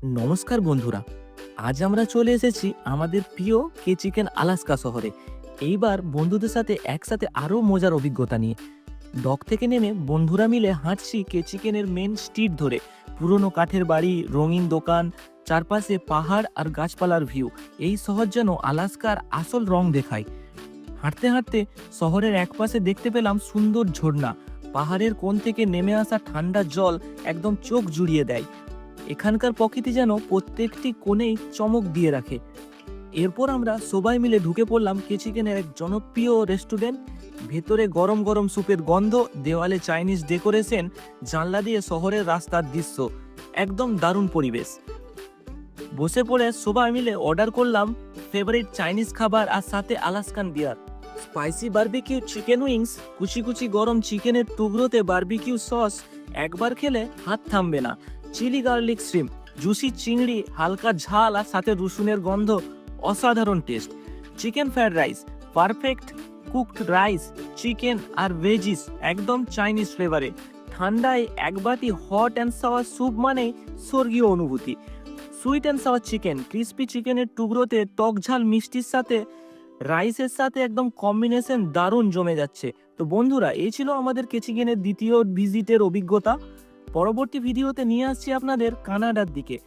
নমস্কার বন্ধুরা, আজ আমরা চলে এসেছি আমাদের প্রিয় কে চিকেন আলাস্কা শহরে। এইবার বন্ধুদের সাথে একসাথে আরও মজার অভিজ্ঞতা নিয়ে ডক থেকে নেমে বন্ধুরা মিলে হাঁটছি কে চিকেনের মেন স্ট্রিট ধরে। পুরনো কাঠের বাড়ি, রঙিন দোকান, চারপাশে পাহাড় আর গাছপালার ভিউ। এই শহর যেন আলাস্কার আসল রং দেখায়। হাঁটতে হাঁটতে শহরের একপাশে দেখতে পেলাম সুন্দর ঝর্ণা। পাহাড়ের কোণ থেকে নেমে আসা ঠান্ডা জল একদম চোখ জুড়িয়ে দেয়। এখানকার প্রকৃতি যেন প্রত্যেকটি কোণেই চমক দিয়ে রাখে। এরপর আমরা সবাই মিলে ঢুকে পড়লাম কে চিকেনের এক জনপ্রিয় রেস্টুরেন্ট। ভেতরে গরম গরম স্যুপের গন্ধ, দেওয়ালে চাইনিজ ডেকোরেশন, জানলা দিয়ে শহরের রাস্তার দৃশ্য, একদম দারুণ পরিবেশ। বসে পড়ে সবাই মিলে অর্ডার করলাম ফেভারিট চাইনিজ খাবার আর সাথে আলাস্কান বিয়ার। স্পাইসি বারবিকিউ চিকেন উইংস, কুচি কুচি গরম চিকেনের টুকরোতে বারবিকিউ সস, একবার খেলে হাত থামবে না। চিলি গার্লিক শ্রিম্প, জুসি চিংড়ি, হালকা ঝাল আর সাথে রসুনের গন্ধ, অসাধারণ taste. Chicken fried rice, perfect cooked rice, chicken আর ভেজিস একদম চাইনিজ ফ্লেভারে। ঠান্ডায় এক বাটি হট অ্যান্ড সাওয়ার স্যুপ মানে স্বর্গীয় অনুভূতি। Sweet and sour chicken, crispy চিকেনের টুকরোতে টক ঝাল মিষ্টির সাথে রাইসের সাথে একদম কম্বিনেশন দারুণ জমে যাচ্ছে। তো বন্ধুরা, এই ছিল আমাদের কে চিকেনের দ্বিতীয় ভিজিটের অভিজ্ঞতা। পরবর্তী ভিডিওতে নিয়ে আসছি আপনাদের কানাডার দিকে।